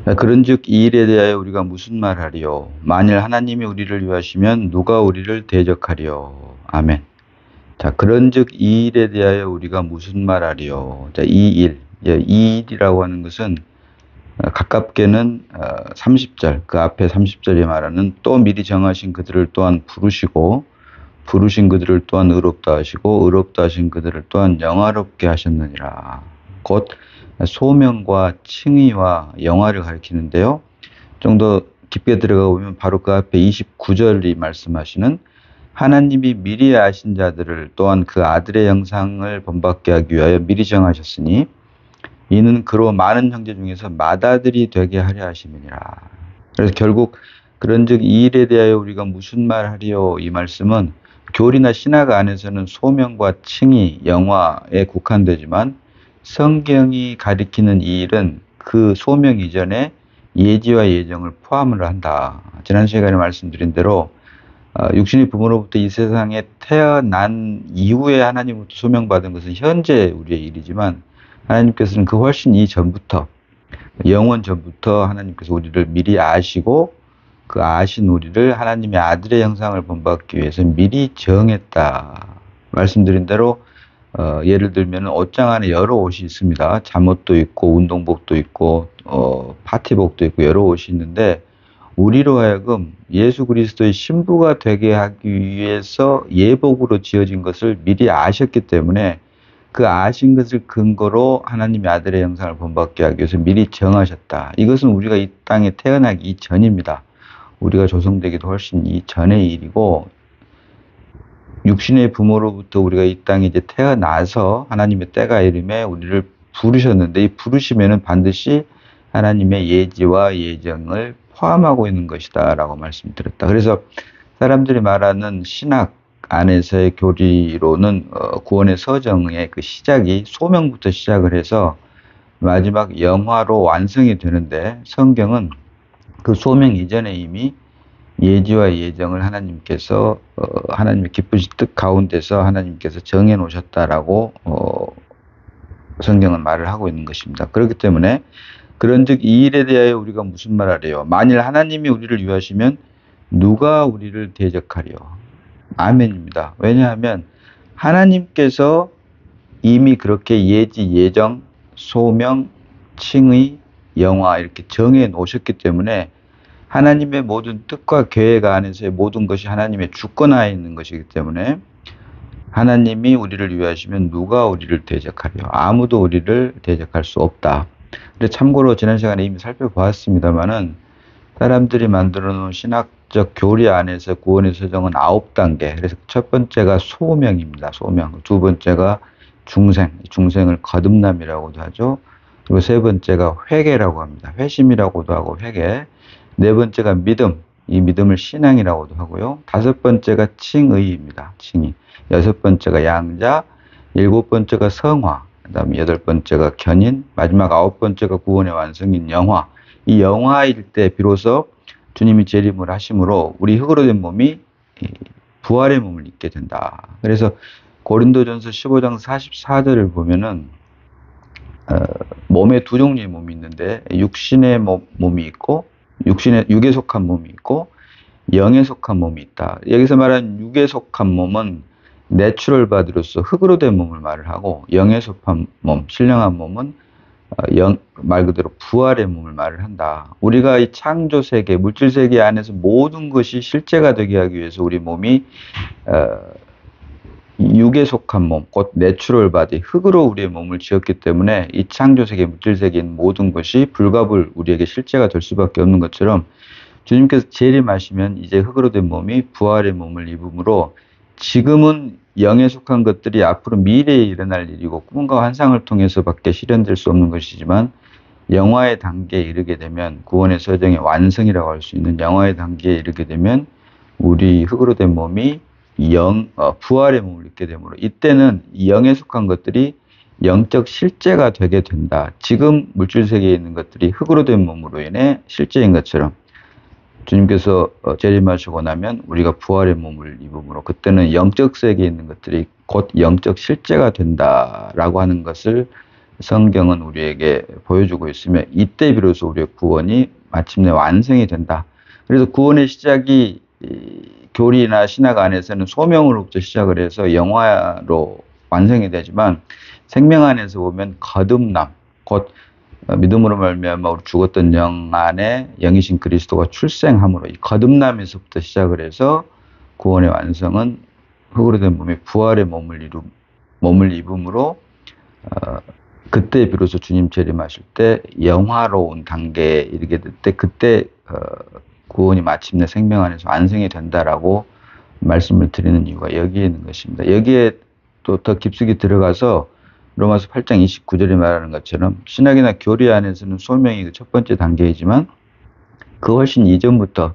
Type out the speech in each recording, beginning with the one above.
그런즉 이 일에 대하여 우리가 무슨 말하리요? 만일 하나님이 우리를 위하시면 누가 우리를 대적하리요? 아멘. 자, 그런즉 이 일에 대하여 우리가 무슨 말하리요? 자, 이 일. 이 일이라고 하는 것은 가깝게는 30절, 그 앞에 30절에 말하는 또 미리 정하신 그들을 또한 부르시고 부르신 그들을 또한 의롭다 하시고 의롭다 하신 그들을 또한 영화롭게 하셨느니라. 곧 소명과 칭의와 영화를 가리키는데요. 좀 더 깊게 들어가 보면 바로 그 앞에 29절이 말씀하시는 하나님이 미리 아신 자들을 또한 그 아들의 형상을 본받게 하기 위하여 미리 정하셨으니 이는 그로 많은 형제 중에서 맏아들이 되게 하려 하심이니라. 그래서 결국 그런즉 이 일에 대하여 우리가 무슨 말하리요? 이 말씀은 교리나 신학 안에서는 소명과 칭의, 영화에 국한되지만 성경이 가리키는 이 일은 그 소명 이전에 예지와 예정을 포함을 한다. 지난 시간에 말씀드린 대로 육신의 부모로부터 이 세상에 태어난 이후에 하나님으로부터 소명받은 것은 현재 우리의 일이지만 하나님께서는 그 훨씬 이전부터 영원 전부터 하나님께서 우리를 미리 아시고 그 아신 우리를 하나님의 아들의 형상을 본받기 위해서 미리 정했다. 말씀드린 대로 예를 들면 옷장 안에 여러 옷이 있습니다. 잠옷도 있고 운동복도 있고 파티복도 있고 여러 옷이 있는데 우리로 하여금 예수 그리스도의 신부가 되게 하기 위해서 예복으로 지어진 것을 미리 아셨기 때문에 그 아신 것을 근거로 하나님의 아들의 형상을 본받게 하기 위해서 미리 정하셨다. 이것은 우리가 이 땅에 태어나기 이전입니다. 우리가 조성되기도 훨씬 이전의 일이고 육신의 부모로부터 우리가 이 땅에 이제 태어나서 하나님의 때가 이름에 우리를 부르셨는데 이 부르심에는 반드시 하나님의 예지와 예정을 포함하고 있는 것이다 라고 말씀드렸다. 그래서 사람들이 말하는 신학 안에서의 교리로는 구원의 서정의 그 시작이 소명부터 시작을 해서 마지막 영화로 완성이 되는데 성경은 그 소명 이전에 이미 예지와 예정을 하나님께서 하나님의 기쁘신 뜻 가운데서 하나님께서 정해 놓으셨다라고 성경은 말을 하고 있는 것입니다. 그렇기 때문에 그런즉 이 일에 대하여 우리가 무슨 말하래요? 만일 하나님이 우리를 위하시면 누가 우리를 대적하리요? 아멘입니다. 왜냐하면 하나님께서 이미 그렇게 예지, 예정, 소명, 칭의, 영화 이렇게 정해 놓으셨기 때문에 하나님의 모든 뜻과 계획 안에서의 모든 것이 하나님의 주권하에 있는 것이기 때문에 하나님이 우리를 위하시면 누가 우리를 대적하리요? 아무도 우리를 대적할 수 없다. 근데 참고로 지난 시간에 이미 살펴보았습니다만은 사람들이 만들어 놓은 신학적 교리 안에서 구원의 서정은 9단계. 그래서 첫 번째가 소명입니다. 소명. 두 번째가 중생. 중생을 거듭남이라고도 하죠. 그리고 세 번째가 회개라고 합니다. 회심이라고도 하고 회개. 네 번째가 믿음. 이 믿음을 신앙이라고도 하고요. 다섯 번째가 칭의입니다. 칭의. 여섯 번째가 양자. 일곱 번째가 성화. 그다음에 여덟 번째가 견인. 마지막 아홉 번째가 구원의 완성인 영화. 이 영화일 때 비로소 주님이 재림을 하심으로 우리 흙으로 된 몸이 부활의 몸을 입게 된다. 그래서 고린도전서 15장 44절을 보면은 몸에 두 종류의 몸이 있는데 육신의 몸이 있고 육에 속한 몸이 있고 영에 속한 몸이 있다. 여기서 말하는 육에 속한 몸은 내추럴 바디로서 흙으로 된 몸을 말을 하고 영에 속한 몸, 신령한 몸은 말 그대로 부활의 몸을 말을 한다. 우리가 이 창조 세계, 물질 세계 안에서 모든 것이 실제가 되게 하기 위해서 우리 몸이 육에 속한 몸, 곧 내추럴 바디, 흙으로 우리의 몸을 지었기 때문에 이 창조 세계, 물질 세계에 있는 모든 것이 불가불 우리에게 실제가 될 수밖에 없는 것처럼 주님께서 재림하시면 이제 흙으로 된 몸이 부활의 몸을 입음으로 지금은 영에 속한 것들이 앞으로 미래에 일어날 일이고 꿈과 환상을 통해서밖에 실현될 수 없는 것이지만 영화의 단계에 이르게 되면 구원의 서정의 완성이라고 할 수 있는 영화의 단계에 이르게 되면 우리 흙으로 된 몸이 부활의 몸을 입게 되므로 이때는 영에 속한 것들이 영적 실제가 되게 된다. 지금 물질 세계에 있는 것들이 흙으로 된 몸으로 인해 실제인 것처럼 주님께서 재림하시고 나면 우리가 부활의 몸을 입음으로 그때는 영적 세계에 있는 것들이 곧 영적 실제가 된다라고 하는 것을 성경은 우리에게 보여주고 있으며 이때 비로소 우리의 구원이 마침내 완성이 된다. 그래서 구원의 시작이 교리나 신학 안에서는 소명으로부터 시작을 해서 영화로 완성이 되지만 생명 안에서 보면 거듭남, 곧 믿음으로 말미암아 우리 죽었던 영 안에 영이신 그리스도가 출생함으로 이 거듭남에서부터 시작을 해서 구원의 완성은 흙으로 된 몸이 부활의 몸을 입음으로 그때 비로소 주님 재림하실 때 영화로운 단계에 이르게 될 때 그때 구원이 마침내 생명 안에서 완성이 된다라고 말씀을 드리는 이유가 여기에 있는 것입니다. 여기에 또 더 깊숙이 들어가서 로마서 8장 29절에 말하는 것처럼 신학이나 교리 안에서는 소명이 그 첫 번째 단계이지만 그 훨씬 이전부터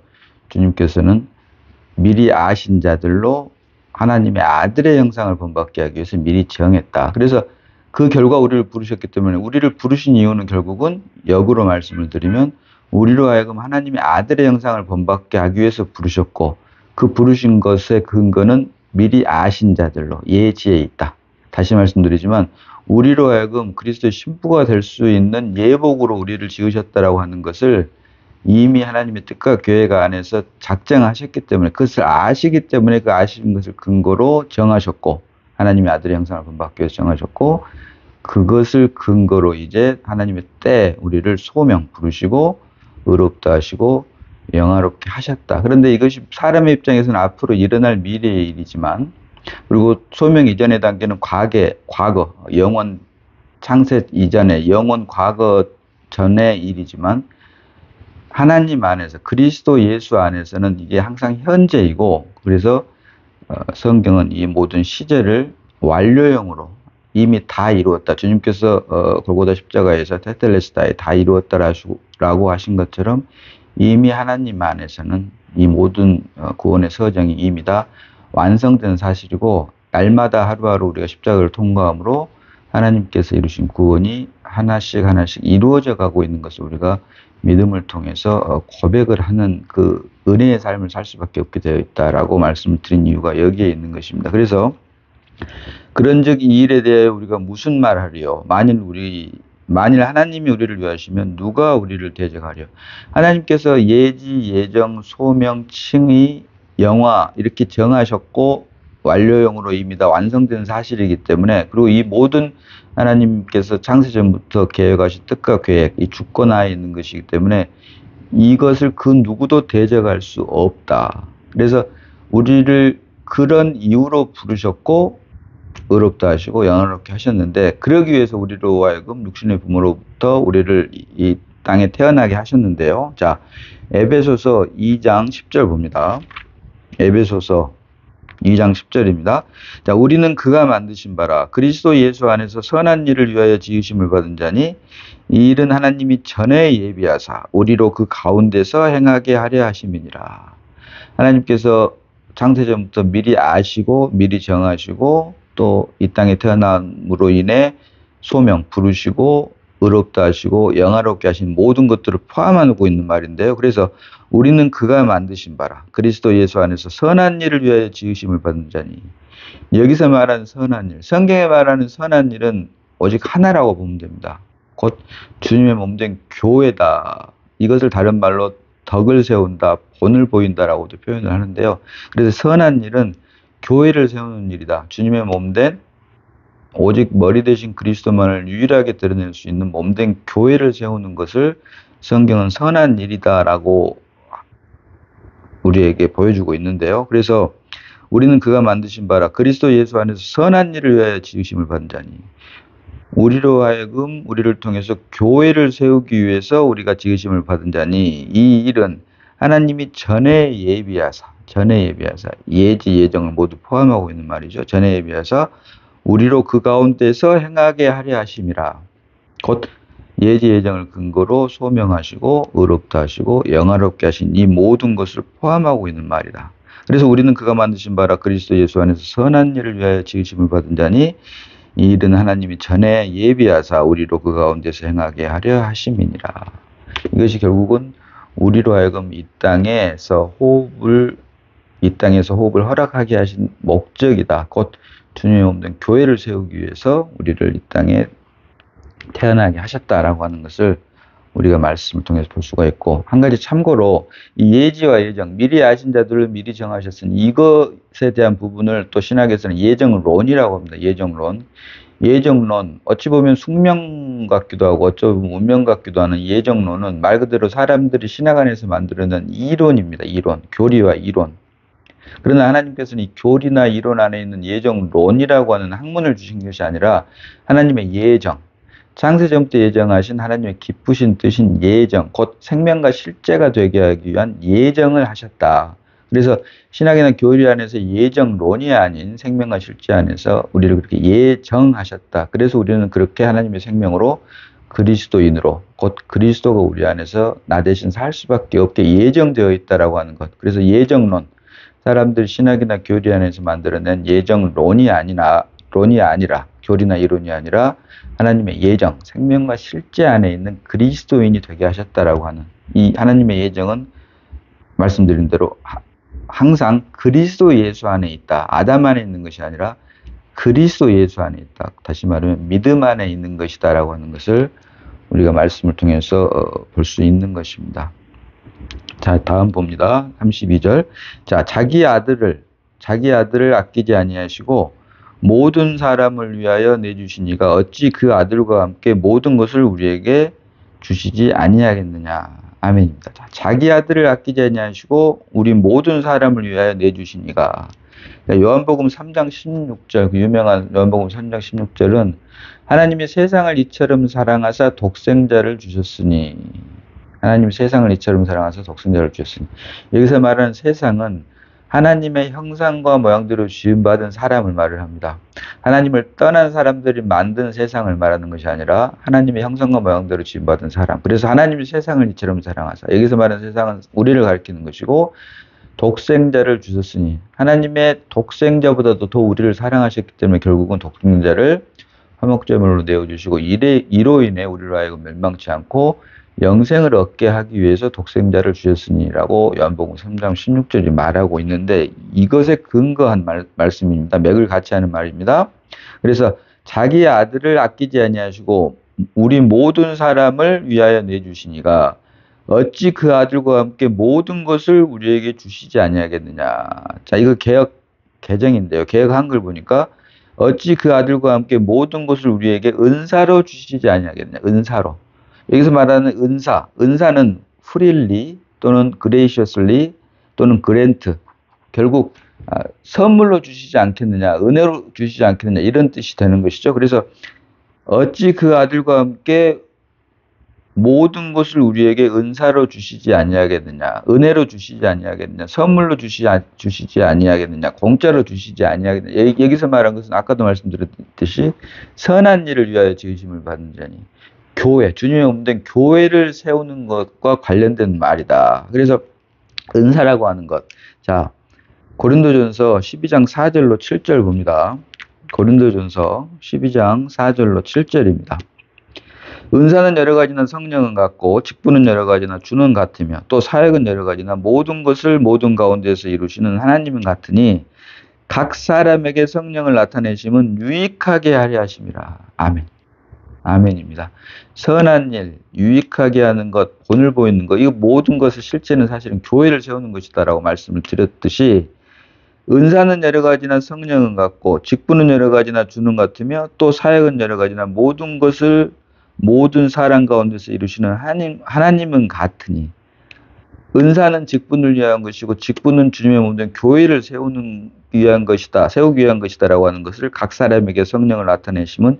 주님께서는 미리 아신 자들로 하나님의 아들의 형상을 본받게 하기 위해서 미리 정했다. 그래서 그 결과 우리를 부르셨기 때문에 우리를 부르신 이유는 결국은 역으로 말씀을 드리면 우리로 하여금 하나님의 아들의 형상을 본받게 하기 위해서 부르셨고 그 부르신 것의 근거는 미리 아신 자들로 예지에 있다. 다시 말씀드리지만 우리로 하여금 그리스도의 신부가 될 수 있는 예복으로 우리를 지으셨다라고 하는 것을 이미 하나님의 뜻과 계획 안에서 작정하셨기 때문에 그것을 아시기 때문에 그 아시는 것을 근거로 정하셨고 하나님의 아들의 형상을 본받기 위해서 정하셨고 그것을 근거로 이제 하나님의 때 우리를 소명 부르시고 의롭다 하시고 영화롭게 하셨다. 그런데 이것이 사람의 입장에서는 앞으로 일어날 미래의 일이지만 그리고 소명 이전의 단계는 과거, 영원 창세 이전에 영원 과거 전의 일이지만 하나님 안에서 그리스도 예수 안에서는 이게 항상 현재이고 그래서 성경은 이 모든 시제를 완료형으로 이미 다 이루었다. 주님께서 골고다 십자가에서 테텔레스타에 다 이루었다라고 하신 것처럼 이미 하나님 안에서는 이 모든 구원의 서정이 이미 다 완성된 사실이고 날마다 하루하루 우리가 십자가를 통과함으로 하나님께서 이루신 구원이 하나씩 이루어져 가고 있는 것을 우리가 믿음을 통해서 고백을 하는 그 은혜의 삶을 살 수밖에 없게 되어 있다라고 말씀을 드린 이유가 여기에 있는 것입니다. 그래서 그런즉 이 일에 대해 우리가 무슨 말하리요? 만일 하나님이 우리를 위하시면 누가 우리를 대적하려? 하나님께서 예지, 예정, 소명, 칭의, 영화 이렇게 정하셨고 완료형으로 이미 다 완성된 사실이기 때문에 그리고 이 모든 하나님께서 창세전부터 계획하신 뜻과 계획, 이 주권하에 있는 것이기 때문에 이것을 그 누구도 대적할 수 없다. 그래서 우리를 그런 이유로 부르셨고 의롭다 하시고 영원롭게 하셨는데 그러기 위해서 우리로 하여금 육신의 부모로부터 우리를 이 땅에 태어나게 하셨는데요. 자, 에베소서 2장 10절 봅니다. 에베소서 2장 10절입니다. 자, 우리는 그가 만드신 바라 그리스도 예수 안에서 선한 일을 위하여 지으심을 받은 자니 이 일은 하나님이 전에 예비하사 우리로 그 가운데서 행하게 하려 하심이니라. 하나님께서 창세전부터 미리 아시고 미리 정하시고 또 이 땅에 태어남으로 인해 소명 부르시고 의롭다 하시고 영화롭게 하신 모든 것들을 포함하고 있는 말인데요. 그래서 우리는 그가 만드신 바라 그리스도 예수 안에서 선한 일을 위하여 지으심을 받은 자니 여기서 말하는 선한 일, 성경에 말하는 선한 일은 오직 하나라고 보면 됩니다. 곧 주님의 몸된 교회다. 이것을 다른 말로 덕을 세운다, 본을 보인다라고도 표현을 하는데요. 그래서 선한 일은 교회를 세우는 일이다. 주님의 몸된 오직 머리 대신 그리스도만을 유일하게 드러낼 수 있는 몸된 교회를 세우는 것을 성경은 선한 일이다라고 우리에게 보여주고 있는데요. 그래서 우리는 그가 만드신 바라 그리스도 예수 안에서 선한 일을 위하여 지으심을 받은 자니 우리로 하여금 우리를 통해서 교회를 세우기 위해서 우리가 지으심을 받은 자니 이 일은 하나님이 전에 예비하사 예지 예정을 모두 포함하고 있는 말이죠. 전에 예비하사 우리로 그 가운데서 행하게 하려 하심이라. 곧 예지 예정을 근거로 소명하시고 의롭다 하시고 영화롭게 하신 이 모든 것을 포함하고 있는 말이다. 그래서 우리는 그가 만드신 바라 그리스도 예수 안에서 선한 일을 위하여 지으심을 받은 자니 이 일은 하나님이 전에 예비하사 우리로 그 가운데서 행하게 하려 하심이니라. 이것이 결국은 우리로 하여금 이 땅에서 호흡을 허락하게 하신 목적이다. 곧 주님의 몸된 교회를 세우기 위해서 우리를 이 땅에 태어나게 하셨다라고 하는 것을 우리가 말씀을 통해서 볼 수가 있고, 한 가지 참고로 이 예지와 예정, 미리 아신 자들을 미리 정하셨으니 이것에 대한 부분을 또 신학에서는 예정론이라고 합니다. 예정론. 예정론, 어찌 보면 숙명 같기도 하고 어찌 보면 운명 같기도 하는 예정론은 말 그대로 사람들이 신학 안에서 만들어낸 이론입니다. 이론, 교리와 이론. 그러나 하나님께서는 이 교리나 이론 안에 있는 예정론이라고 하는 학문을 주신 것이 아니라 하나님의 예정, 창세전부터 예정하신 하나님의 기쁘신 뜻인 예정, 곧 생명과 실제가 되게 하기 위한 예정을 하셨다. 그래서 신학이나 교리 안에서 예정론이 아닌 생명과 실제 안에서 우리를 그렇게 예정하셨다. 그래서 우리는 그렇게 하나님의 생명으로 그리스도인으로, 곧 그리스도가 우리 안에서 나 대신 살 수밖에 없게 예정되어 있다라고 하는 것. 그래서 예정론, 사람들 신학이나 교리 안에서 만들어낸 예정론이 아니라 교리나 이론이 아니라 하나님의 예정, 생명과 실제 안에 있는 그리스도인이 되게 하셨다라고 하는 이 하나님의 예정은 말씀드린 대로 항상 그리스도 예수 안에 있다. 아담 안에 있는 것이 아니라 그리스도 예수 안에 있다. 다시 말하면 믿음 안에 있는 것이다라고 하는 것을 우리가 말씀을 통해서 볼 수 있는 것입니다. 자, 다음 봅니다. 32절. 자, 자기 아들을 아끼지 아니하시고 모든 사람을 위하여 내주시니가 어찌 그 아들과 함께 모든 것을 우리에게 주시지 아니하겠느냐. 아멘입니다. 자, 자기 아들을 아끼지 아니하시고 우리 모든 사람을 위하여 내주시니가. 요한복음 3장 16절, 그 유명한 요한복음 3장 16절은 하나님이 세상을 이처럼 사랑하사 독생자를 주셨으니, 하나님이 세상을 이처럼 사랑하사 독생자를 주셨으니, 여기서 말하는 세상은 하나님의 형상과 모양대로 지음받은 사람을 말을 합니다. 하나님을 떠난 사람들이 만든 세상을 말하는 것이 아니라 하나님의 형상과 모양대로 지음받은 사람. 그래서 하나님이 세상을 이처럼 사랑하사, 여기서 말하는 세상은 우리를 가리키는 것이고, 독생자를 주셨으니, 하나님의 독생자보다도 더 우리를 사랑하셨기 때문에 결국은 독생자를 화목제물로 내어주시고 이로 인해 우리로 하여금 멸망치 않고 영생을 얻게 하기 위해서 독생자를 주셨으니라고 요한복음 3장 16절이 말하고 있는데, 이것에 근거한 말씀입니다. 맥을 같이 하는 말입니다. 그래서 자기 아들을 아끼지 아니하시고 우리 모든 사람을 위하여 내주시니가 어찌 그 아들과 함께 모든 것을 우리에게 주시지 아니하겠느냐. 자, 이거 개정인데요. 개역 한글 보니까 어찌 그 아들과 함께 모든 것을 우리에게 은사로 주시지 아니하겠느냐. 은사로. 여기서 말하는 은사는 freely 또는 graciously 또는 grant, 결국 선물로 주시지 않겠느냐, 은혜로 주시지 않겠느냐, 이런 뜻이 되는 것이죠. 그래서 어찌 그 아들과 함께 모든 것을 우리에게 은사로 주시지 아니하겠느냐, 은혜로 주시지 아니하겠느냐, 선물로 주시지 아니하겠느냐, 공짜로 주시지 아니하겠느냐. 여기서 말한 것은 아까도 말씀드렸듯이 선한 일을 위하여 지으심을 받은 자니, 교회, 주님의 몸된 교회를 세우는 것과 관련된 말이다. 그래서 은사라고 하는 것. 자, 고린도전서 12장 4절로 7절 봅니다. 고린도전서 12장 4절로 7절입니다. 은사는 여러 가지나 성령은 같고 직분은 여러 가지나 주는 같으며 또 사역은 여러 가지나 모든 것을 모든 가운데서 이루시는 하나님은 같으니 각 사람에게 성령을 나타내심은 유익하게 하려 하심이라. 아멘. 아멘입니다. 선한 일, 유익하게 하는 것, 본을 보이는 것, 이 모든 것을 실제는 사실은 교회를 세우는 것이다라고 말씀을 드렸듯이, 은사는 여러 가지나 성령은 같고 직분은 여러 가지나 주는 같으며 또 사역은 여러 가지나 모든 것을 모든 사람 가운데서 이루시는 하나님은 같으니, 은사는 직분을 위한 것이고 직분은 주님의 몸된 교회를 세우기 위한 것이다라고 하는 것을 각 사람에게 성령을 나타내심은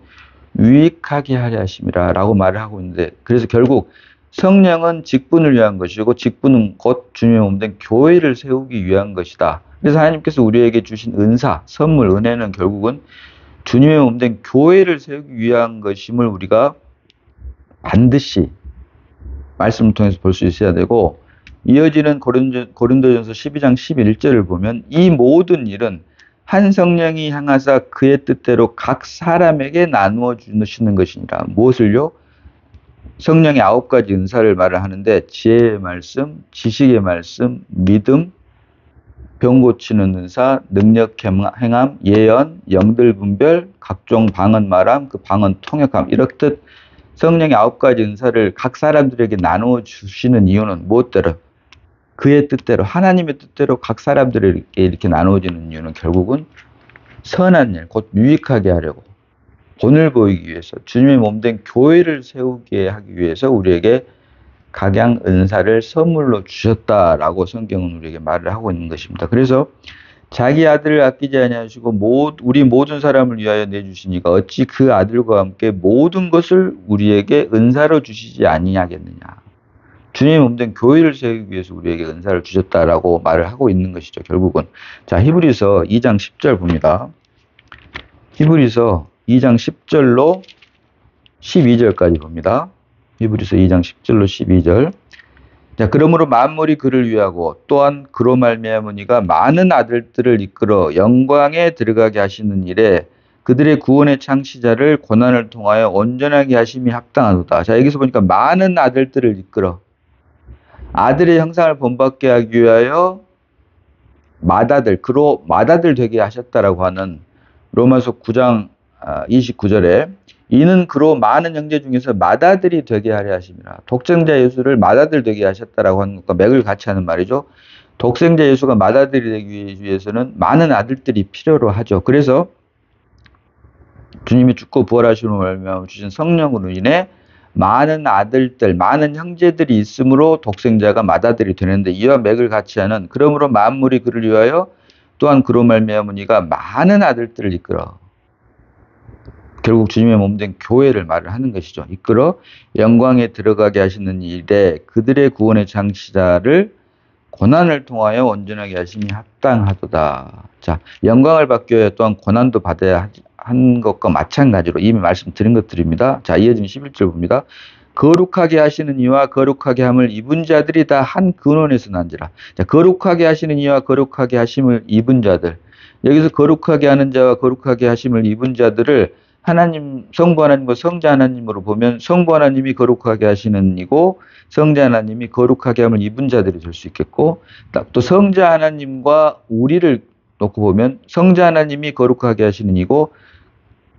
유익하게 하려 하심이라 라고 말을 하고 있는데, 그래서 결국 성령은 직분을 위한 것이고 직분은 곧 주님의 몸된 교회를 세우기 위한 것이다. 그래서 하나님께서 우리에게 주신 은사, 선물, 은혜는 결국은 주님의 몸된 교회를 세우기 위한 것임을 우리가 반드시 말씀을 통해서 볼 수 있어야 되고, 이어지는 고린도전서 12장 11절을 보면 이 모든 일은 한 성령이 향하사 그의 뜻대로 각 사람에게 나누어 주시는 것이니라. 무엇을요? 성령의 9가지 은사를 말을 하는데, 지혜의 말씀, 지식의 말씀, 믿음, 병 고치는 은사, 능력 행함, 예언, 영들 분별, 각종 방언 말함, 그 방언 통역함, 이렇듯 성령의 9가지 은사를 각 사람들에게 나누어 주시는 이유는 무엇대로? 그의 뜻대로, 하나님의 뜻대로 각 사람들에게 이렇게 나누어지는 이유는 결국은 선한 일, 곧 유익하게 하려고, 본을 보이기 위해서, 주님의 몸된 교회를 세우게 하기 위해서 우리에게 각양 은사를 선물로 주셨다라고 성경은 우리에게 말을 하고 있는 것입니다. 그래서 자기 아들을 아끼지 아니하시고 우리 모든 사람을 위하여 내주시니까 어찌 그 아들과 함께 모든 것을 우리에게 은사로 주시지 아니하겠느냐. 주님의 몸된 교회를 세우기 위해서 우리에게 은사를 주셨다라고 말을 하고 있는 것이죠. 결국은. 자, 히브리서 2장 10절 봅니다. 히브리서 2장 10절로 12절까지 봅니다. 히브리서 2장 10절로 12절. 자, 그러므로 만물이 그를 위하고 또한 그로 말미암으니가 많은 아들들을 이끌어 영광에 들어가게 하시는 일에 그들의 구원의 창시자를 고난을 통하여 온전하게 하심이 합당하도다. 자, 여기서 보니까 많은 아들들을 이끌어 아들의 형상을 본받게 하기 위하여 그로 맏아들 되게 하셨다라고 하는 로마서 9장 29절에 이는 그로 많은 형제 중에서 맏아들이 되게 하려 하심이라. 독생자 예수를 맏아들 되게 하셨다라고 하는 것과 맥을 같이 하는 말이죠. 독생자 예수가 맏아들이 되기 위해서는 많은 아들들이 필요로 하죠. 그래서 주님이 죽고 부활하심으로 말미암아 주신 성령으로 인해 많은 아들들, 많은 형제들이 있으므로 독생자가 맏아들이 되는데 이와 맥을 같이 하는 그러므로 만물이 그를 위하여 또한 그로 말미암으니가 많은 아들들을 이끌어 결국 주님의 몸된 교회를 말을 하는 것이죠. 이끌어 영광에 들어가게 하시는 일에 그들의 구원의 창시자를 고난을 통하여 온전하게 하심이 합당하도다. 자, 영광을 받기 위해 또한 고난도 받아야 한 것과 마찬가지로 이미 말씀드린 것들입니다. 자, 이어진 11절 봅니다. 거룩하게 하시는 이와 거룩하게 함을 입은 자들이 다 한 근원에서 난지라. 자, 거룩하게 하시는 이와 거룩하게 하심을 입은 자들. 여기서 거룩하게 하는 자와 거룩하게 하심을 입은 자들을 하나님, 성부 하나님과 성자 하나님으로 보면 성부 하나님이 거룩하게 하시는 이고 성자 하나님이 거룩하게 함을 입은 자들이 될 수 있겠고 또 성자 하나님과 우리를 놓고 보면 성자 하나님이 거룩하게 하시는 이고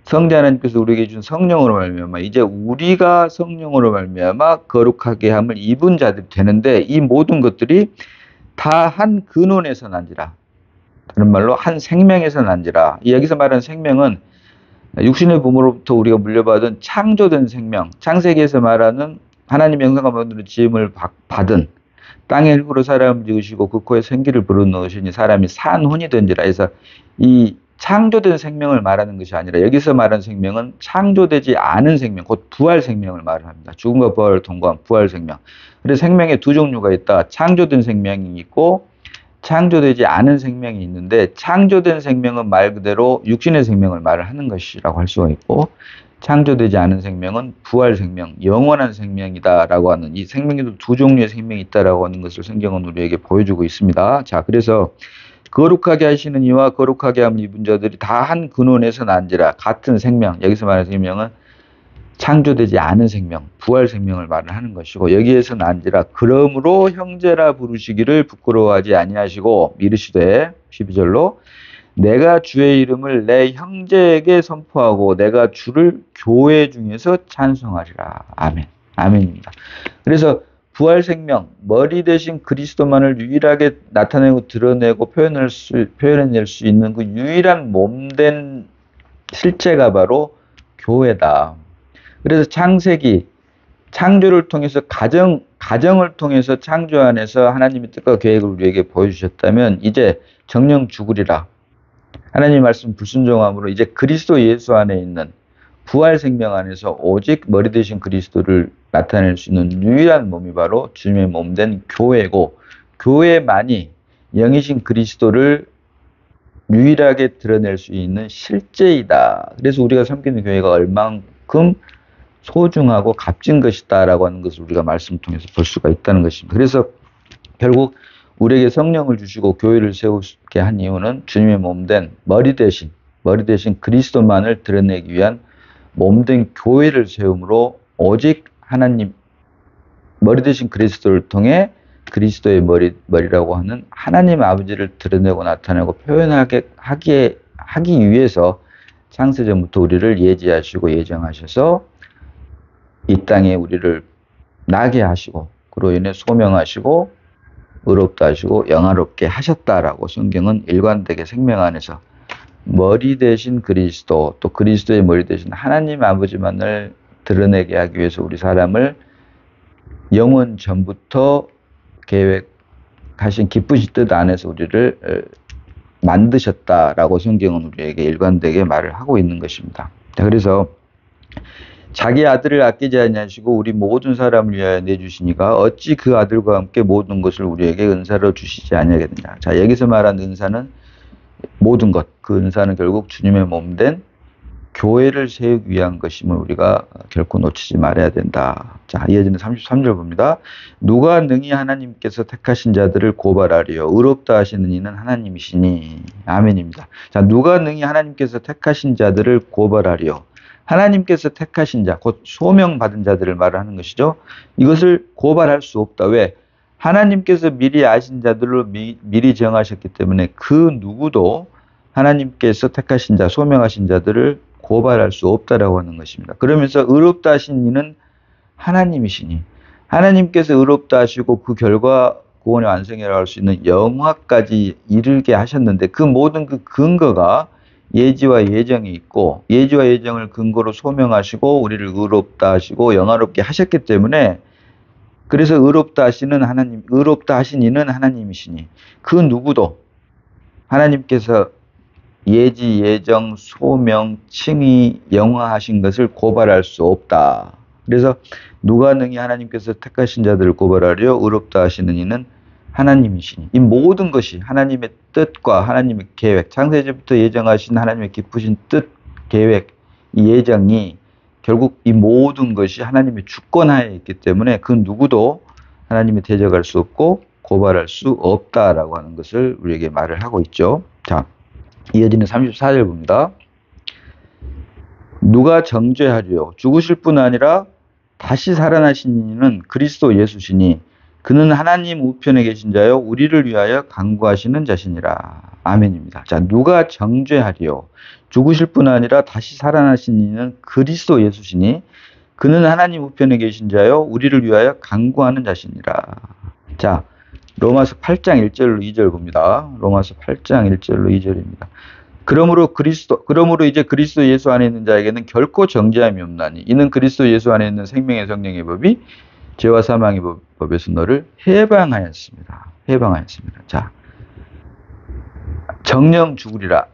성자 하나님께서 우리에게 준 성령으로 말미암아 이제 우리가 성령으로 말미암아 거룩하게 함을 입은 자들이 되는데 이 모든 것들이 다 한 근원에서 난지라. 다른 말로 한 생명에서 난지라. 여기서 말하는 생명은 육신의 부모로부터 우리가 물려받은 창조된 생명, 창세기에서 말하는 하나님의 형상과 모델로 지음을 받은 땅의 흙으로 사람을 지으시고 그 코에 생기를 불어넣으시니 사람이 산 혼이 된지라 해서 이 창조된 생명을 말하는 것이 아니라 여기서 말하는 생명은 창조되지 않은 생명, 곧 부활 생명을 말합니다. 죽음과 부활을 통과한 부활 생명. 그래서 생명에 두 종류가 있다. 창조된 생명이 있고 창조되지 않은 생명이 있는데 창조된 생명은 말 그대로 육신의 생명을 말을 하는 것이라고 할 수가 있고 창조되지 않은 생명은 부활 생명, 영원한 생명이다라고 하는 이 생명에도 두 종류의 생명이 있다라고 하는 것을 성경은 우리에게 보여주고 있습니다. 자, 그래서 거룩하게 하시는 이와 거룩하게 함을 입은 자들이 다 한 근원에서 난지라. 같은 생명, 여기서 말하는 생명은 창조되지 않은 생명, 부활 생명을 말을 하는 것이고 여기에서 난지라. 그러므로 형제라 부르시기를 부끄러워하지 아니하시고 이르시되 12절로 내가 주의 이름을 내 형제에게 선포하고 내가 주를 교회 중에서 찬송하리라. 아멘. 아멘입니다. 그래서 부활 생명, 머리 대신 그리스도만을 유일하게 나타내고 드러내고 표현해낼 수 있는 그 유일한 몸된 실제가 바로 교회다. 그래서 창세기, 창조를 통해서 가정을 통해서 창조 안에서 하나님의 뜻과 계획을 우리에게 보여주셨다면 이제 정령 죽으리라. 하나님의 말씀 불순종함으로 이제 그리스도 예수 안에 있는 부활 생명 안에서 오직 머리 대신 그리스도를 나타낼 수 있는 유일한 몸이 바로 주님의 몸된 교회고 교회만이 영이신 그리스도를 유일하게 드러낼 수 있는 실제이다. 그래서 우리가 섬기는 교회가 얼만큼 소중하고 값진 것이다라고 하는 것을 우리가 말씀을 통해서 볼 수가 있다는 것입니다. 그래서 결국 우리에게 성령을 주시고 교회를 세우게 한 이유는 주님의 몸된 머리 대신 그리스도만을 드러내기 위한 몸된 교회를 세움으로 오직 하나님 머리 대신 그리스도를 통해 그리스도의 머리라고 하는 하나님 아버지를 드러내고 나타내고 표현하게 하기 위해서 창세전부터 우리를 예지하시고 예정하셔서 이 땅에 우리를 나게 하시고 그로 인해 소명하시고 의롭다 하시고 영화롭게 하셨다라고 성경은 일관되게 생명 안에서 머리 대신 그리스도, 또 그리스도의 머리 대신 하나님 아버지만을 드러내게 하기 위해서 우리 사람을 영원 전부터 계획하신 기쁘신 뜻 안에서 우리를 만드셨다라고 성경은 우리에게 일관되게 말을 하고 있는 것입니다. 자, 그래서 자기 아들을 아끼지 아니하시고 우리 모든 사람을 위하여 내주시니가 어찌 그 아들과 함께 모든 것을 우리에게 은사로 주시지 아니하겠느냐. 자, 여기서 말한 은사는 모든 것, 그 은사는 결국 주님의 몸된 교회를 세우기 위한 것임을 우리가 결코 놓치지 말아야 된다. 자, 이어지는 33절 봅니다. 누가 능히 하나님께서 택하신 자들을 고발하리요. 의롭다 하시는 이는 하나님이시니. 아멘입니다. 자, 누가 능히 하나님께서 택하신 자들을 고발하리요. 하나님께서 택하신 자, 곧 소명받은 자들을 말하는 것이죠. 이것을 고발할 수 없다. 왜? 하나님께서 미리 아신 자들로 미리 정하셨기 때문에 그 누구도 하나님께서 택하신 자, 소명하신 자들을 고발할 수 없다라고 하는 것입니다. 그러면서 의롭다 하신 이는 하나님이시니, 하나님께서 의롭다 하시고 그 결과 구원의 완성이라고 할 수 있는 영화까지 이르게 하셨는데 그 모든 그 근거가 예지와 예정이 있고 예지와 예정을 근거로 소명하시고 우리를 의롭다 하시고 영화롭게 하셨기 때문에 그래서 의롭다 하시는 하나님, 의롭다 하신 이는 하나님이시니 그 누구도 하나님께서 예지, 예정, 소명, 칭의, 영화하신 것을 고발할 수 없다. 그래서 누가 능히 하나님께서 택하신 자들을 고발하려 의롭다 하시는 이는 하나님이시니 이 모든 것이 하나님의 뜻과 하나님의 계획, 창세전부터 예정하신 하나님의 기쁘신 뜻, 계획, 이 예정이 결국 이 모든 것이 하나님의 주권하에 있기 때문에 그 누구도 하나님이 대적할 수 없고 고발할 수 없다라고 하는 것을 우리에게 말을 하고 있죠. 자, 이어지는 34절 봅니다. 누가 정죄하리요? 죽으실 뿐 아니라 다시 살아나신 이는 그리스도 예수시니 그는 하나님 우편에 계신 자요 우리를 위하여 간구하시는 자시니라. 아멘입니다. 자, 누가 정죄하리요? 죽으실 뿐 아니라 다시 살아나신 이는 그리스도 예수시니 그는 하나님 우편에 계신 자요 우리를 위하여 간구하는 자시니라. 자, 로마서 8장 1절로 2절 봅니다. 로마서 8장 1절로 2절입니다. 그러므로 이제 그리스도 예수 안에 있는 자에게는 결코 정죄함이 없나니 이는 그리스도 예수 안에 있는 생명의 성령의 법이 죄와 사망의 법에서 너를 해방하였습니다. 해방하였습니다. 자, 정령 죽으리라.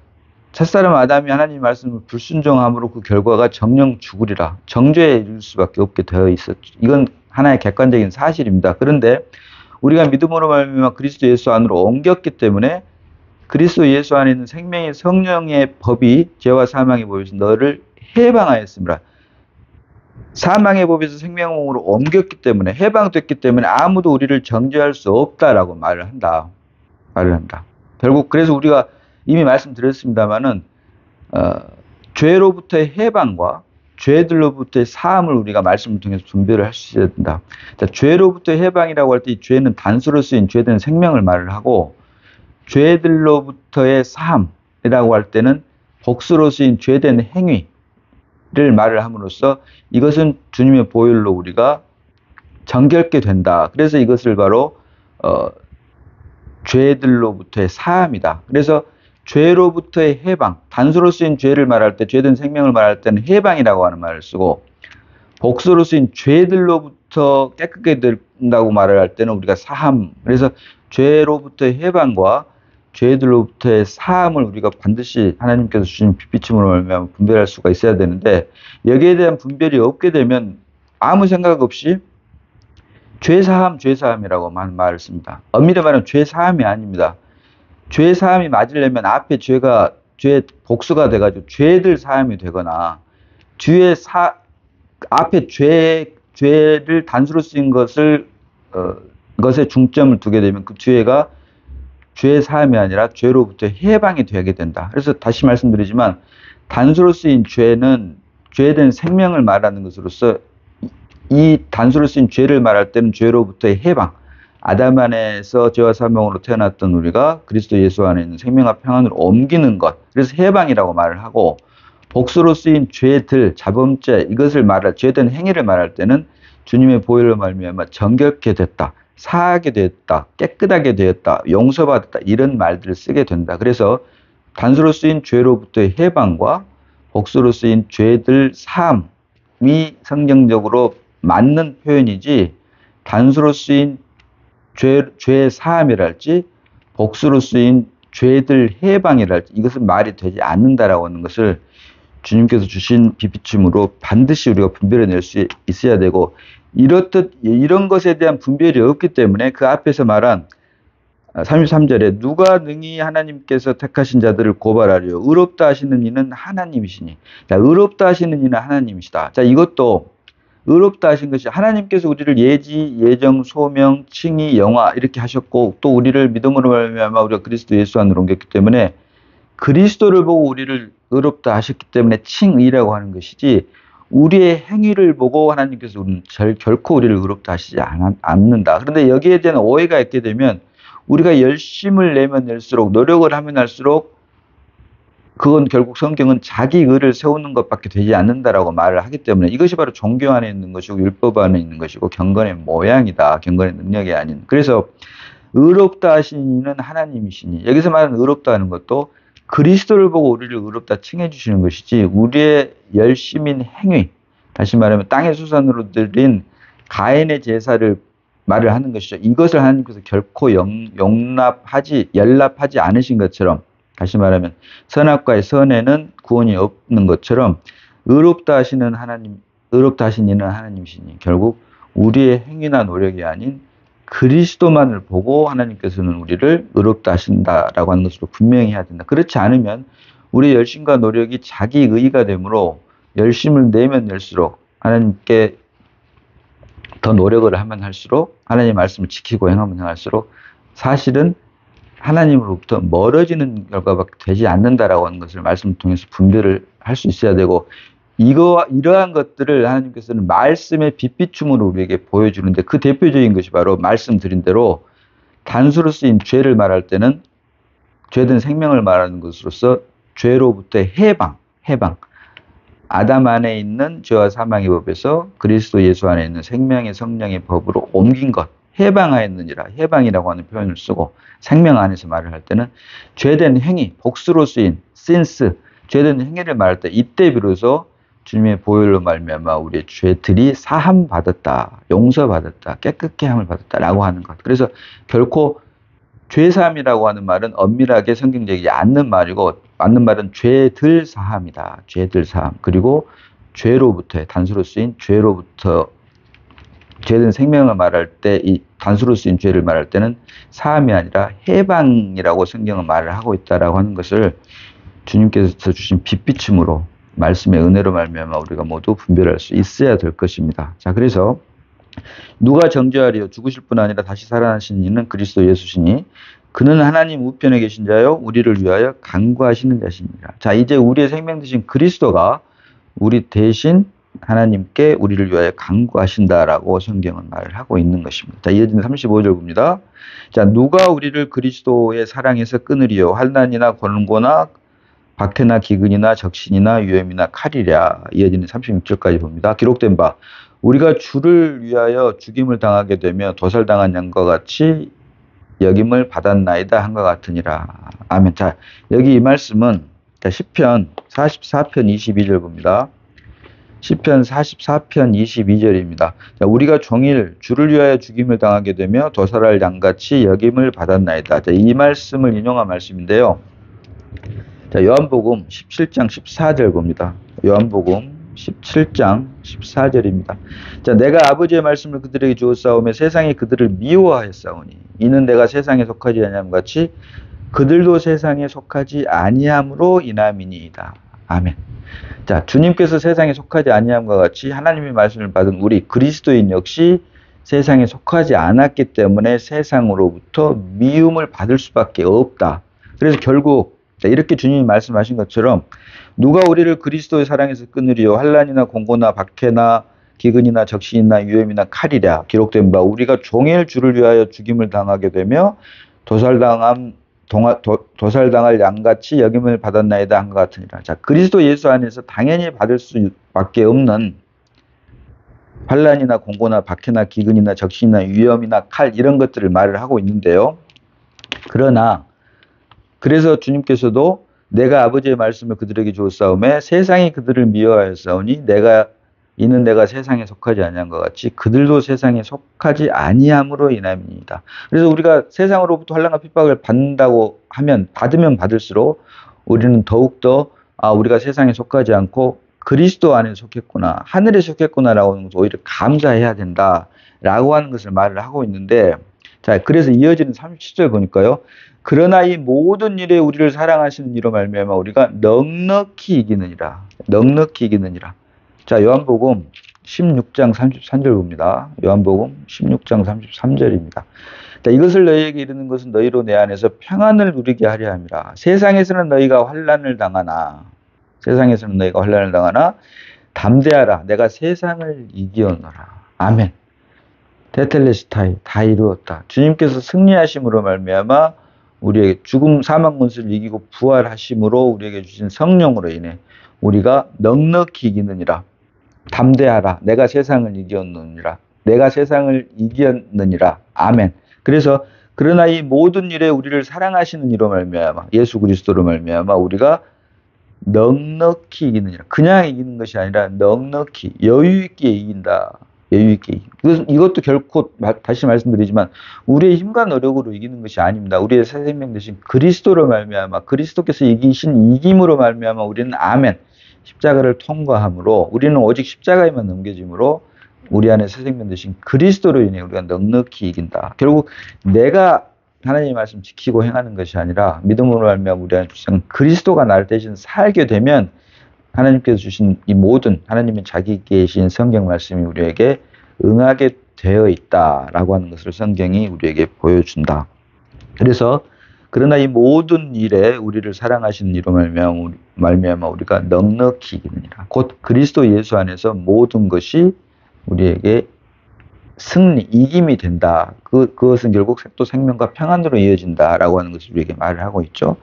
첫사람 아담이 하나님 말씀을 불순종함으로 그 결과가 정령 죽으리라. 정죄에 이를 수밖에 없게 되어 있었죠. 이건 하나의 객관적인 사실입니다. 그런데 우리가 믿음으로 말미암아 그리스도 예수 안으로 옮겼기 때문에 그리스도 예수 안에 있는 생명의 성령의 법이 죄와 사망의 법에서 너를 해방하였습니다. 사망의 법에서 생명의 법으로 옮겼기 때문에 해방됐기 때문에 아무도 우리를 정죄할 수 없다라고 말을 한다. 결국 그래서 우리가 이미 말씀드렸습니다마는 죄로부터의 해방과 죄들로부터의 사함을 우리가 말씀을 통해서 분별을 할 수 있어야 된다. 자, 죄로부터의 해방이라고 할 때 이 죄는 단수로 쓰인 죄된 생명을 말을 하고 죄들로부터의 사함이라고 할 때는 복수로 쓰인 죄된 행위를 말을 함으로써 이것은 주님의 보혈로 우리가 정결케 된다. 그래서 이것을 바로 죄들로부터의 사함이다. 그래서 죄로부터의 해방, 단수로 쓰인 죄를 말할 때, 죄된 생명을 말할 때는 해방이라고 하는 말을 쓰고, 복수로 쓰인 죄들로부터 깨끗게 된다고 말을 할 때는 우리가 사함. 그래서 죄로부터의 해방과 죄들로부터의 사함을 우리가 반드시 하나님께서 주신 빛비침으로 말미암아 분별할 수가 있어야 되는데, 여기에 대한 분별이 없게 되면 아무 생각 없이 죄사함이라고 말을 씁니다. 엄밀히 말하면 죄사함이 아닙니다. 죄사함이 맞으려면 앞에 죄 복수가 돼가지고 죄들 사함이 되거나 앞에 죄를 단수로 쓰인 것에 중점을 두게 되면 그 죄가 죄 사함이 아니라 죄로부터 해방이 되게 된다. 그래서 다시 말씀드리지만 단수로 쓰인 죄는 죄된 생명을 말하는 것으로서 이 단수로 쓰인 죄를 말할 때는 죄로부터의 해방, 아담 안에서 죄와 사망으로 태어났던 우리가 그리스도 예수 안에 있는 생명과 평안으로 옮기는 것, 그래서 해방이라고 말을 하고, 복수로 쓰인 죄들, 자범죄, 이것을 말할, 죄된 행위를 말할 때는 주님의 보혈로 말미암아 정결케 됐다, 사하게 되었다, 깨끗하게 되었다, 용서받았다, 이런 말들을 쓰게 된다. 그래서 단수로 쓰인 죄로부터의 해방과 복수로 쓰인 죄들 사함이 성경적으로 맞는 표현이지, 단수로 쓰인 죄 사함이랄지 복수로 쓰인 죄들 해방이랄지 이것은 말이 되지 않는다라고 하는 것을 주님께서 주신 비비침으로 반드시 우리가 분별해낼 수 있어야 되고, 이렇듯 이런 것에 대한 분별이 없기 때문에 그 앞에서 말한 33절에 누가 능히 하나님께서 택하신 자들을 고발하리요 의롭다 하시는 이는 하나님이시니. 자, 의롭다 하시는 이는 하나님이시다. 자, 이것도 의롭다 하신 것이 하나님께서 우리를 예지, 예정, 소명, 칭의, 영화 이렇게 하셨고, 또 우리를 믿음으로 말미암아 우리가 그리스도 예수 안으로 옮겼기 때문에 그리스도를 보고 우리를 의롭다 하셨기 때문에 칭의라고 하는 것이지, 우리의 행위를 보고 하나님께서 우리는 결코 우리를 의롭다 하시지 않는다. 그런데 여기에 대한 오해가 있게 되면 우리가 열심을 내면 낼수록, 노력을 하면 할수록 그건 결국 성경은 자기 의를 세우는 것밖에 되지 않는다라고 말을 하기 때문에 이것이 바로 종교 안에 있는 것이고 율법 안에 있는 것이고 경건의 모양이다. 경건의 능력이 아닌. 그래서 의롭다 하신 이는 하나님이시니, 여기서 말하는 의롭다 하는 것도 그리스도를 보고 우리를 의롭다 칭해 주시는 것이지, 우리의 열심인 행위, 다시 말하면 땅의 수산으로 드린 가인의 제사를 말을 하는 것이죠. 이것을 하나님께서 결코 연납하지 않으신 것처럼, 다시 말하면 선악과의 선에는 구원이 없는 것처럼 의롭다 하신 이는 하나님이시니, 결국 우리의 행위나 노력이 아닌 그리스도만을 보고 하나님께서는 우리를 의롭다 하신다라고 하는 것으로 분명히 해야 된다. 그렇지 않으면 우리의 열심과 노력이 자기 의의가 되므로 열심을 내면 낼수록, 하나님께 더 노력을 하면 할수록, 하나님의 말씀을 지키고 행하면 행할수록 사실은 하나님으로부터 멀어지는 결과밖에 되지 않는다라고 하는 것을 말씀을 통해서 분별을 할 수 있어야 되고, 이러한 것들을 하나님께서는 말씀의 빛비춤으로 우리에게 보여주는데, 그 대표적인 것이 바로 말씀드린 대로 단수로 쓰인 죄를 말할 때는 죄된 생명을 말하는 것으로서 죄로부터의 해방. 아담 안에 있는 죄와 사망의 법에서 그리스도 예수 안에 있는 생명의 성령의 법으로 옮긴 것, 해방하였느니라. 해방이라고 하는 표현을 쓰고, 생명 안에서 말을 할 때는 죄된 행위, 복수로 쓰인 신스, 죄된 행위를 말할 때 이때 비로소 주님의 보혈로 말미암아 우리의 죄들이 사함 받았다, 용서받았다, 깨끗게 함을 받았다라고 하는 것. 그래서 결코 죄사함이라고 하는 말은 엄밀하게 성경적이지 않는 말이고, 맞는 말은 죄들 사함이다. 죄들 사함. 그리고 죄로부터의, 단수로 쓰인 죄로부터, 죄된 생명을 말할 때 이 단수로 쓰인 죄를 말할 때는 사함이 아니라 해방이라고 성경은 말을 하고 있다라고 하는 것을 주님께서 주신 빛비춤으로, 말씀의 은혜로 말미암아 우리가 모두 분별할 수 있어야 될 것입니다. 자, 그래서 누가 정죄하리요? 죽으실 뿐 아니라 다시 살아나신 이는 그리스도 예수시니 그는 하나님 우편에 계신 자요 우리를 위하여 간구하시는 자십니다. 자, 이제 우리의 생명 되신 그리스도가 우리 대신 하나님께 우리를 위하여 간구하신다라고 성경은 말을 하고 있는 것입니다. 자, 이어지는 35절 봅니다. 자, 누가 우리를 그리스도의 사랑에서 끊으리요? 환난이나 권고나 박해나 기근이나 적신이나 위험이나 칼이랴. 이어지는 36절까지 봅니다. 기록된 바 우리가 주를 위하여 죽임을 당하게 되며 도살당한 양과 같이 여김을 받았나이다 한과 같으니라. 아멘. 자, 여기 이 말씀은 시편 44편 22절 봅니다. 시편 44편 22절입니다. 자, 우리가 종일 주를 위하여 죽임을 당하게 되며 도살할 양같이 여김을 받았나이다. 자, 이 말씀을 인용한 말씀인데요. 자, 요한복음 17장 14절 봅니다. 요한복음 17장 14절입니다. 자, 내가 아버지의 말씀을 그들에게 주었사오며 세상이 그들을 미워하였사오니 이는 내가 세상에 속하지 아니함 같이 그들도 세상에 속하지 아니함으로 인함이니이다. 아멘. 자, 주님께서 세상에 속하지 아니함과 같이 하나님의 말씀을 받은 우리 그리스도인 역시 세상에 속하지 않았기 때문에 세상으로부터 미움을 받을 수밖에 없다. 그래서 결국 이렇게 주님이 말씀하신 것처럼 누가 우리를 그리스도의 사랑에서 끊으리요? 환난이나 공고나 박해나 기근이나 적신이나 위험이나 칼이랴. 기록된 바 우리가 종일 주를 위하여 죽임을 당하게 되며 도살당할 양같이 여김을 받았나이다 한 것 같으니라. 자, 그리스도 예수 안에서 당연히 받을 수밖에 없는 환난이나 공고나 박해나 기근이나 적신이나 위험이나 칼 이런 것들을 말을 하고 있는데요. 그러나 그래서 주님께서도 내가 아버지의 말씀을 그들에게 주었사오매 세상이 그들을 미워하였사오니 이는 내가 세상에 속하지 아니한 것 같이 그들도 세상에 속하지 아니함으로 인함이니이다. 그래서 우리가 세상으로부터 환난과 핍박을 받으면 받을수록 우리는 더욱더 우리가 세상에 속하지 않고 그리스도 안에 속했구나, 하늘에 속했구나라고 하는 것을 오히려 감사해야 된다라고 하는 것을 말을 하고 있는데, 자, 그래서 이어지는 37절 보니까요. 그러나 이 모든 일에 우리를 사랑하시는 이로 말미암아 우리가 넉넉히 이기느니라. 넉넉히 이기느니라. 자, 요한복음 16장 33절 봅니다. 요한복음 16장 33절입니다. 자, 이것을 너희에게 이르는 것은 너희로 내 안에서 평안을 누리게 하려 함이라. 세상에서는 너희가 환난을 당하나 담대하라. 내가 세상을 이기었노라. 아멘. 테텔레스타이 다 이루었다. 주님께서 승리하심으로 말미암아 우리에게 죽음 사망 권세를 이기고 부활하심으로 우리에게 주신 성령으로 인해 우리가 넉넉히 이기느니라. 담대하라. 내가 세상을 이기었느니라. 아멘. 그래서 그러나 이 모든 일에 우리를 사랑하시는 이로 말미암아 예수 그리스도로 말미암아 우리가 넉넉히 이기느니라. 그냥 이기는 것이 아니라 넉넉히 여유 있게 이긴다. 여유 있게. 이것도 결코 다시 말씀드리지만 우리의 힘과 노력으로 이기는 것이 아닙니다. 우리의 새 생명 되신 그리스도로 말미암아 그리스도께서 이기신 이김으로 말미암아 우리는 아멘. 십자가를 통과함으로 우리는 오직 십자가에만 넘겨짐으로 우리 안에 새 생명 되신 그리스도로 인해 우리가 넉넉히 이긴다. 결국 내가 하나님의 말씀 지키고 행하는 것이 아니라 믿음으로 말미암아 우리 안에 주신 그리스도가 나를 대신 살게 되면 하나님께서 주신 이 모든 하나님의 자기 계신 성경 말씀이 우리에게 응하게 되어 있다라고 하는 것을 성경이 우리에게 보여준다. 그래서 그러나 이 모든 일에 우리를 사랑하시는 이로 말미암아 우리가 넉넉히 이기느니라. 곧 그리스도 예수 안에서 모든 것이 우리에게 이김이 된다. 그것은 결국 또 생명과 평안으로 이어진다라고 하는 것을 우리에게 말을 하고 있죠.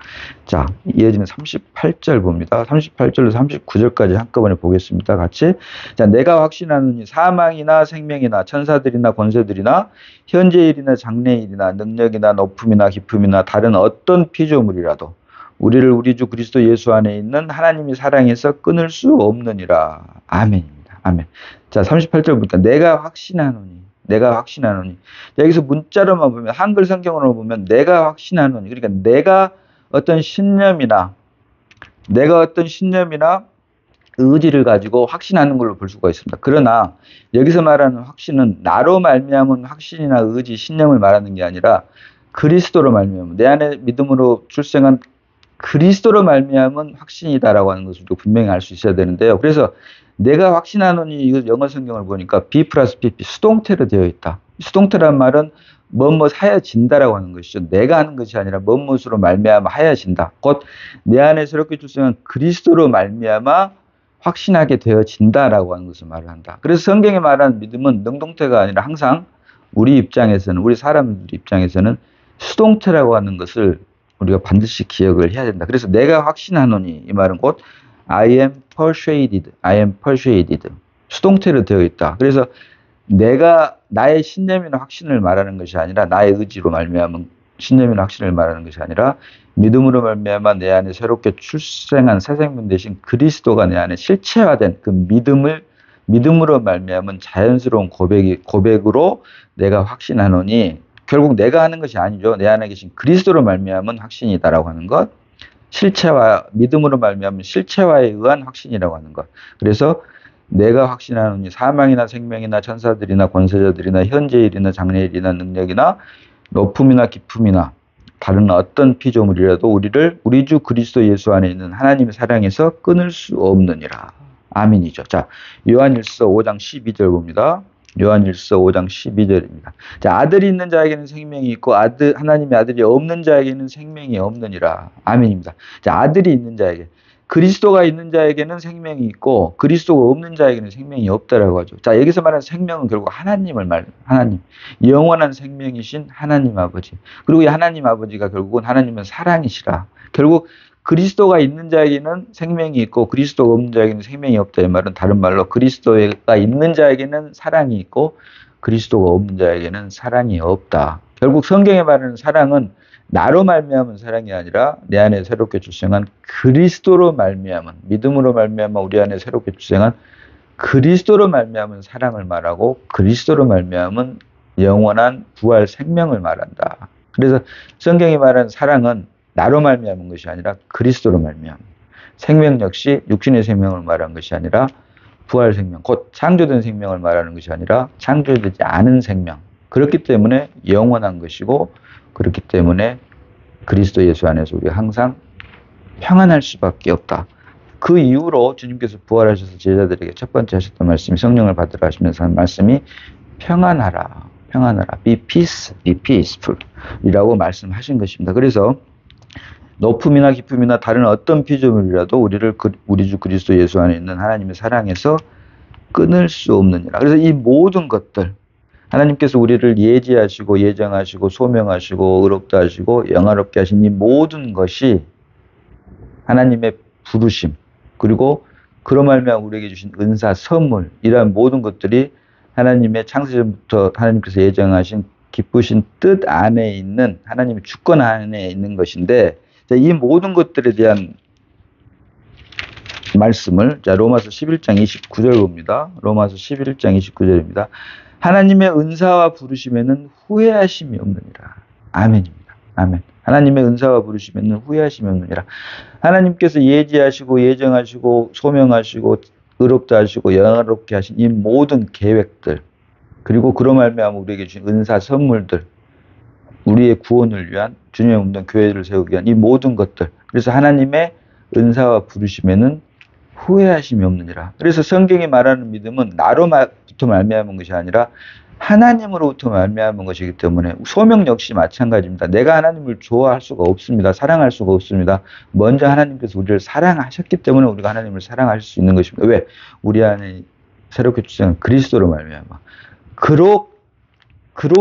자, 이어지는 38절 봅니다. 38절로 39절까지 한꺼번에 보겠습니다. 같이. 자, 내가 확신하노니 사망이나 생명이나 천사들이나 권세들이나 현재일이나 장래일이나 능력이나 높음이나 깊음이나 다른 어떤 피조물이라도 우리를 우리 주 그리스도 예수 안에 있는 하나님이 사랑해서 끊을 수 없느니라. 아멘입니다. 아멘. 자, 38절 보니까 내가 확신하노니. 여기서 문자로만 보면 한글 성경으로 보면 내가 확신하노니. 그러니까 내가 어떤 신념이나 의지를 가지고 확신하는 걸로 볼 수가 있습니다. 그러나 여기서 말하는 확신은 나로 말미암은 확신이나 의지, 신념을 말하는 게 아니라 그리스도로 말미암은 내 안에 믿음으로 출생한 그리스도로 말미암은 확신이다라고 하는 것을 분명히 알 수 있어야 되는데요. 그래서 내가 확신하노니 이거 영어 성경을 보니까 B 플러스 PP 수동태로 되어 있다. 수동태란 말은 뭐뭐 하여진다라고 하는 것이죠. 내가 하는 것이 아니라 뭐뭐으로 말미암아 하여진다. 곧 내 안에 새롭게 출생한 그리스도로 말미암아 확신하게 되어진다라고 하는 것을 말을 한다. 그래서 성경이 말하는 믿음은 능동태가 아니라 항상 우리 사람들 입장에서는 수동태라고 하는 것을 우리가 반드시 기억을 해야 된다. 그래서 내가 확신하노니 이 말은 곧 I am persuaded. 수동태로 되어 있다. 그래서 내가 나의 신념이나 확신을 말하는 것이 아니라 나의 의지로 말미암은 신념이나 확신을 말하는 것이 아니라 믿음으로 말미암아 내 안에 새롭게 출생한 새 생명 되신 그리스도가 내 안에 실체화된 그 믿음으로 말미암은 자연스러운 고백으로 내가 확신하노니 결국 내가 하는 것이 아니죠. 내 안에 계신 그리스도로 말미암은 확신이다라고 하는 것. 믿음으로 말미암은 실체화에 의한 확신이라고 하는 것. 그래서 내가 확신하노니 사망이나 생명이나 천사들이나 권세자들이나 현재일이나 장래일이나 능력이나 높음이나 깊음이나 다른 어떤 피조물이라도 우리 주 그리스도 예수 안에 있는 하나님의 사랑에서 끊을 수 없느니라. 아멘이죠. 자, 요한일서 5장 12절 봅니다. 요한일서 5장 12절입니다. 자, 아들이 있는 자에게는 생명이 있고 하나님의 아들이 없는 자에게는 생명이 없느니라. 아멘입니다. 자, 아들이 있는 자에게. 그리스도가 있는 자에게는 생명이 있고 그리스도가 없는 자에게는 생명이 없다라고 하죠. 자, 여기서 말하는 생명은 결국 하나님. 영원한 생명이신 하나님 아버지. 그리고 이 하나님 아버지가 결국은 하나님은 사랑이시라. 결국 그리스도가 있는 자에게는 생명이 있고 그리스도가 없는 자에게는 생명이 없다. 이 말은 다른 말로 그리스도가 있는 자에게는 사랑이 있고 그리스도가 없는 자에게는 사랑이 없다. 결국 성경에 말하는 사랑은 나로 말미암은 사랑이 아니라 내 안에 새롭게 출생한 그리스도로 말미암은, 믿음으로 말미암아 우리 안에 새롭게 출생한 그리스도로 말미암은 사랑을 말하고 그리스도로 말미암은 영원한 부활 생명을 말한다. 그래서 성경이 말하는 사랑은 나로 말미암은 것이 아니라 그리스도로 말미암은, 생명 역시 육신의 생명을 말하는 것이 아니라 부활 생명, 곧 창조된 생명을 말하는 것이 아니라 창조되지 않은 생명. 그렇기 때문에 영원한 것이고 그렇기 때문에 그리스도 예수 안에서 우리가 항상 평안할 수밖에 없다. 그 이후로 주님께서 부활하셔서 제자들에게 첫 번째 하셨던 말씀이, 성령을 받으라 하시면서 한 말씀이 평안하라. be peace, be peaceful 이라고 말씀하신 것입니다. 그래서 높음이나 깊음이나 다른 어떤 피조물이라도 우리를 우리 주 그리스도 예수 안에 있는 하나님의 사랑에서 끊을 수 없느니라. 그래서 이 모든 것들, 하나님께서 우리를 예지하시고 예정하시고 소명하시고 의롭다 하시고 영화롭게 하신 이 모든 것이 하나님의 부르심, 그리고 그로 말미암아 우리에게 주신 은사, 선물, 이러한 모든 것들이 하나님의 창세전부터 하나님께서 예정하신 기쁘신 뜻 안에 있는 하나님의 주권 안에 있는 것인데, 이 모든 것들에 대한 말씀을 로마서 11장 29절 봅니다. 로마서 11장 29절입니다. 하나님의 은사와 부르심에는 후회하심이 없느니라. 아멘입니다. 아멘. 하나님의 은사와 부르심에는 후회하심이 없느니라. 하나님께서 예지하시고 예정하시고 소명하시고 의롭다 하시고 영화롭게 하신 이 모든 계획들, 그리고 그로 말미암아 우리에게 주신 은사 선물들, 우리의 구원을 위한, 주님의 몸된 교회를 세우기 위한 이 모든 것들, 그래서 하나님의 은사와 부르심에는 후회하심이 없느니라. 그래서 성경이 말하는 믿음은 나로부터 말미암은 것이 아니라 하나님으로부터 말미암은 것이기 때문에, 소명 역시 마찬가지입니다. 내가 하나님을 좋아할 수가 없습니다. 사랑할 수가 없습니다. 먼저 하나님께서 우리를 사랑하셨기 때문에 우리가 하나님을 사랑할 수 있는 것입니다. 왜? 우리 안에 새롭게 출생한 그리스도로 말미암아. 그로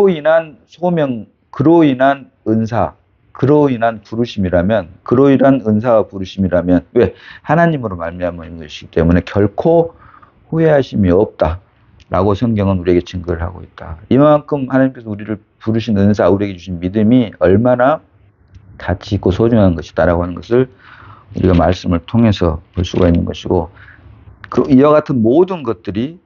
인한 소명, 그로 인한 은사, 그로 인한 부르심이라면, 그로 인한 은사와 부르심이라면, 왜? 하나님으로 말미암은 것이기 때문에 결코 후회하심이 없다 라고 성경은 우리에게 증거를 하고 있다. 이만큼 하나님께서 우리를 부르신 은사, 우리에게 주신 믿음이 얼마나 가치 있고 소중한 것이다 라고 하는 것을 우리가 말씀을 통해서 볼 수가 있는 것이고, 이와 같은 모든 것들이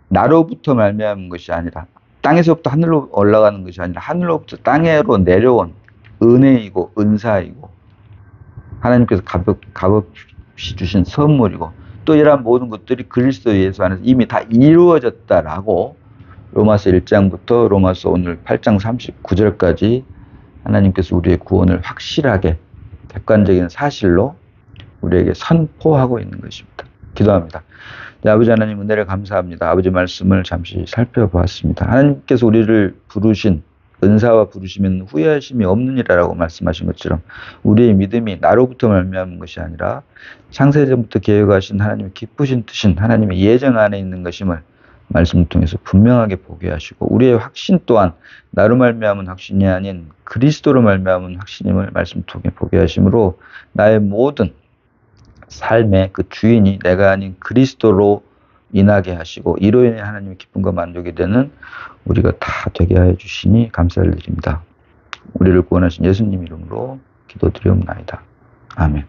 나로부터 말미암은 것이 아니라, 땅에서부터 하늘로 올라가는 것이 아니라 하늘로부터 땅으로 내려온 은혜이고 은사이고 하나님께서 값없이 주신 선물이고, 또 이러한 모든 것들이 그리스도 예수 안에서 이미 다 이루어졌다라고 로마서 1장부터 로마서 오늘 8장 39절까지 하나님께서 우리의 구원을 확실하게 객관적인 사실로 우리에게 선포하고 있는 것입니다. 기도합니다. 네, 아버지 하나님, 은혜를 감사합니다. 아버지 말씀을 잠시 살펴보았습니다. 하나님께서 우리를 부르신 은사와 부르시면 후회하심이 없느니라라고 말씀하신 것처럼, 우리의 믿음이 나로부터 말미암은 것이 아니라 창세전부터 계획하신 하나님의 기쁘신 뜻인 하나님의 예정 안에 있는 것임을 말씀을 통해서 분명하게 보게 하시고, 우리의 확신 또한 나로 말미암은 확신이 아닌 그리스도로 말미암은 확신임을 말씀을 통해 보게 하심으로, 나의 모든 삶의 그 주인이 내가 아닌 그리스도로 인하게 하시고, 이로 인해 하나님의 기쁨과 만족이 되는 우리가 다 되게 하여 주시니 감사를 드립니다. 우리를 구원하신 예수님 이름으로 기도드리옵나이다. 아멘.